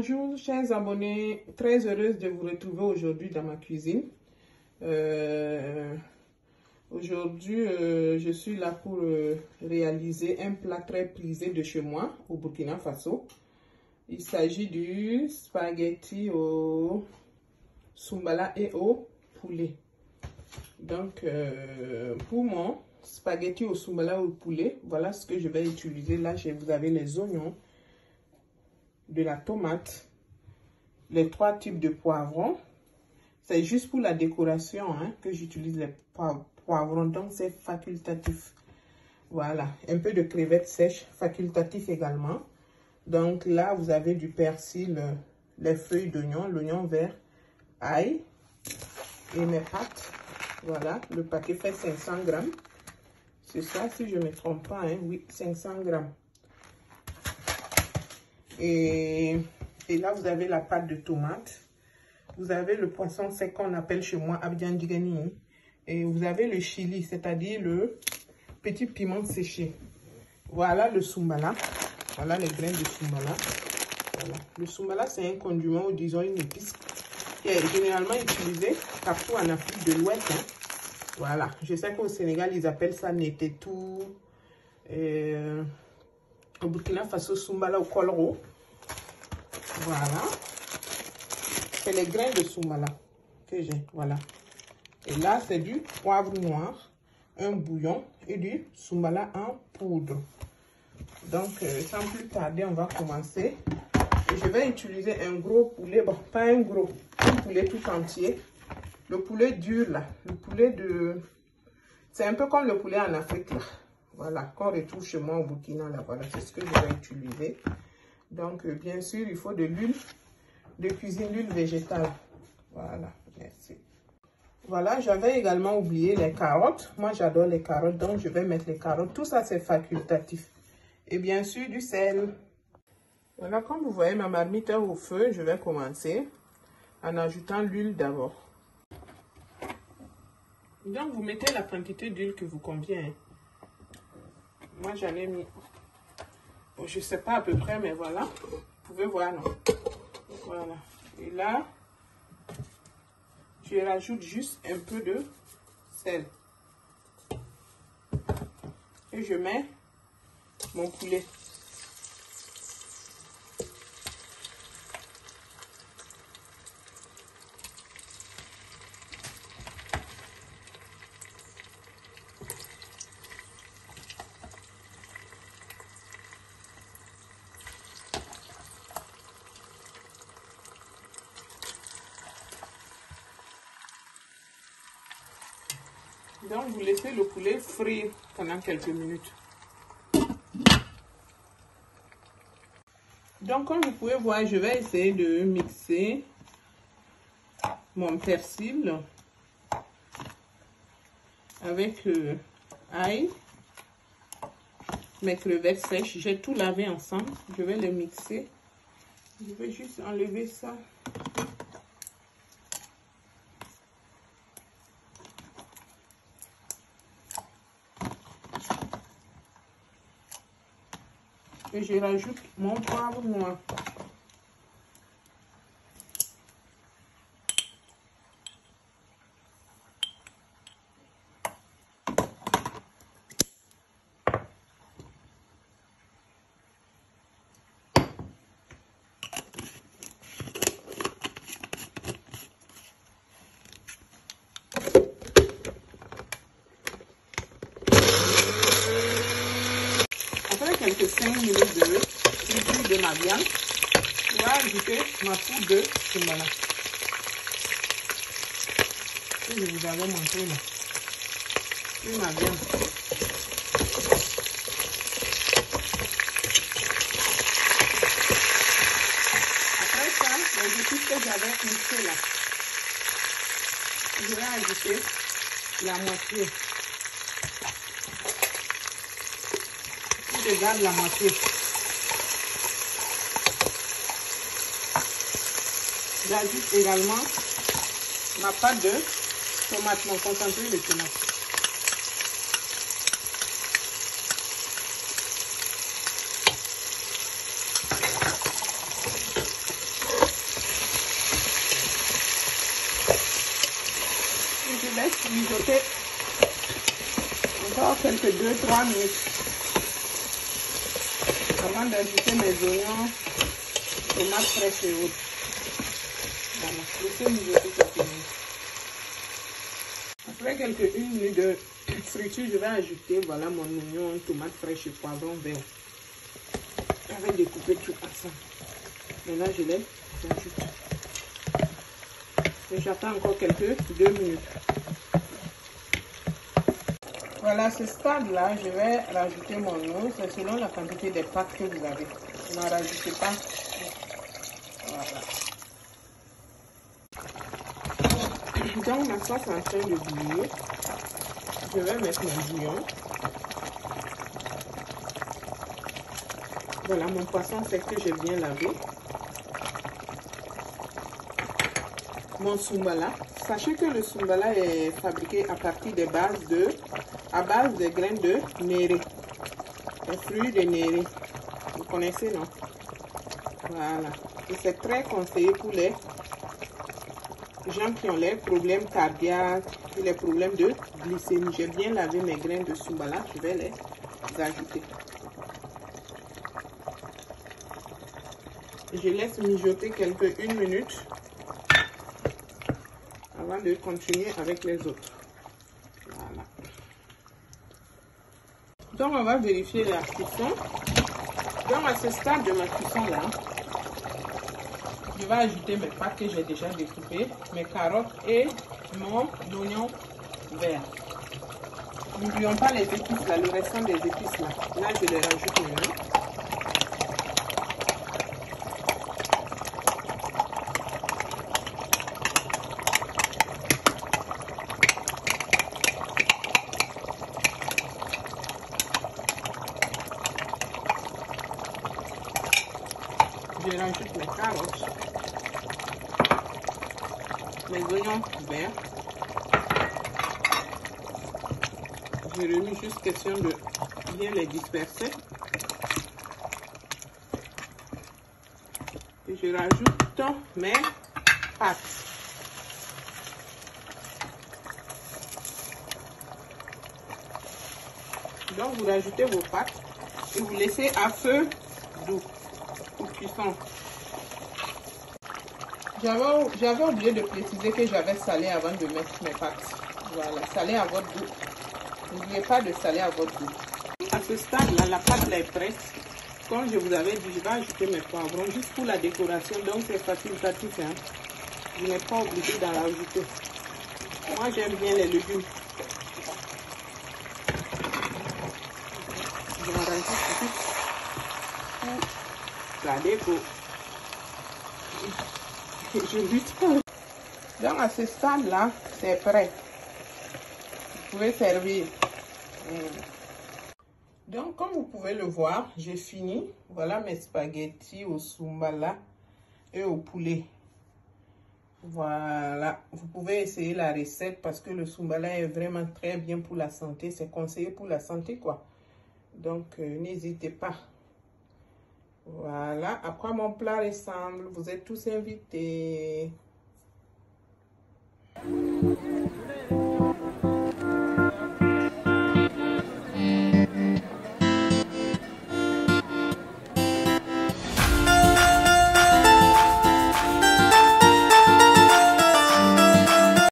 Bonjour chers abonnés, très heureuse de vous retrouver aujourd'hui dans ma cuisine. Aujourd'hui, je suis là pour réaliser un plat très prisé de chez moi au Burkina Faso. Il s'agit du spaghetti au soumbala et au poulet. Donc, pour mon spaghetti au soumbala au poulet, voilà ce que je vais utiliser. Là, vous avez les oignons, de la tomate, les 3 types de poivrons. C'est juste pour la décoration hein, que j'utilise les poivrons, donc c'est facultatif. Voilà, un peu de crevettes sèches, facultatif également. Donc là, vous avez du persil, les feuilles d'oignon, l'oignon vert, ail et mes pâtes. Voilà, le paquet fait 500 grammes. C'est ça, si je ne me trompe pas, hein, oui, 500 grammes. Et là, vous avez la pâte de tomate. Vous avez le poisson sec qu'on appelle chez moi Abidjan Digani. Et vous avez le chili, c'est-à-dire le petit piment séché. Voilà le soumbala. Voilà les graines de soumbala. Voilà. Le soumbala, c'est un condiment ou disons une épice qui est généralement utilisé partout en Afrique de l'Ouest. Hein. Voilà. Je sais qu'au Sénégal, ils appellent ça netetou. Au Burkina Faso, soumbala au kolro. Voilà. C'est les grains de soumbala que j'ai. Voilà. Et là, c'est du poivre noir, un bouillon et du soumbala en poudre. Donc, sans plus tarder, on va commencer. Et je vais utiliser un gros poulet. Bon, pas un gros. Un poulet tout entier. Le poulet dur, là. Le poulet de... C'est un peu comme le poulet en Afrique, là. Voilà, qu'on retrouve chez moi au Burkina, là, voilà, c'est ce que je vais utiliser. Donc, bien sûr, il faut de l'huile de cuisine, l'huile végétale. Voilà, merci. Voilà, j'avais également oublié les carottes. Moi, j'adore les carottes, donc je vais mettre les carottes. Tout ça, c'est facultatif. Et bien sûr, du sel. Voilà, comme vous voyez, ma marmite est au feu. Je vais commencer en ajoutant l'huile d'abord. Donc, vous mettez la quantité d'huile qui vous convient, hein. Moi, j'en ai mis, bon, je ne sais pas à peu près, mais voilà. Vous pouvez voir, non? Voilà. Et là, je rajoute juste un peu de sel. Et je mets mon poulet. Donc, vous laissez le poulet frire pendant quelques minutes. Donc, comme vous pouvez voir, je vais essayer de mixer mon persil avec ail, mes crevettes sèches. J'ai tout lavé ensemble. Je vais les mixer. Je vais juste enlever ça. Et je rajoute mon poivre noir. Quelques 5 minutes de friture de ma viande, je vais ajouter ma poudre de soumbala que je vous avais montré là. Puis ma viande. Après ça, les épices que j'avais mixées là, je vais ajouter la moitié. Je garde la moitié. J'ajoute également ma pâte de tomate, mon concentré de tomate. laisse mijoter encore quelques 2-3 minutes avant d'ajouter mes oignons, tomates fraîches et autres. Voilà, laissez mijoter quelques minutes. Après quelques 1 minute de friture, je vais ajouter voilà mon oignon, tomate fraîche et poivron vert. Je vais découper tout ensemble. Maintenant je les ajoute. Et j'attends encore quelques 2 minutes. Voilà, à ce stade-là, je vais rajouter mon eau. C'est selon la quantité de pâtes que vous avez. N'en rajoutez pas. Voilà. Donc ma sauce est en train de bouillir. Je vais mettre mon bouillon. Voilà mon poisson sec que j'ai bien lavé. Mon soumbala. Sachez que le soumbala est fabriqué à partir des bases à base de graines de néré. Les fruits de néré. Vous connaissez, non? Voilà. Et c'est très conseillé pour les gens qui ont les problèmes cardiaques, les problèmes de glycémie. J'ai bien lavé mes graines de soumbala. Je vais les ajouter. Je laisse mijoter quelques 1 minute avant de continuer avec les autres. Voilà. Donc on va vérifier la cuisson. Donc à ce stade de ma cuisson là, je vais ajouter mes pâtes que j'ai déjà découpées, mes carottes et mon oignon vert. N'oublions pas les épices là, le restant des épices là. Là je les rajoute maintenant. Je rajoute mes carottes, mes oignons verts. Je remets juste question de bien les disperser. Et je rajoute mes pâtes. Donc vous rajoutez vos pâtes et vous laissez à feu doux pour cuisson. J'avais oublié de préciser que j'avais salé avant de mettre mes pâtes. Voilà, salé à votre goût. N'oubliez pas de saler à votre goût. À ce stade-là, la pâte là est prête. Comme je vous avais dit, je vais ajouter mes poivrons juste pour la décoration. Donc c'est facultatif. Hein. Vous n'êtes pas obligé d'en rajouter. Moi j'aime bien les légumes. J'en rajoute juste pour la déco. Je lutte pas. Donc à ce stade-là, c'est prêt. Vous pouvez servir. Donc comme vous pouvez le voir, j'ai fini. Voilà mes spaghettis au soumbala et au poulet. Voilà, vous pouvez essayer la recette parce que le soumbala est vraiment très bien pour la santé. C'est conseillé pour la santé quoi. Donc n'hésitez pas. Voilà, à quoi mon plat ressemble. Vous êtes tous invités.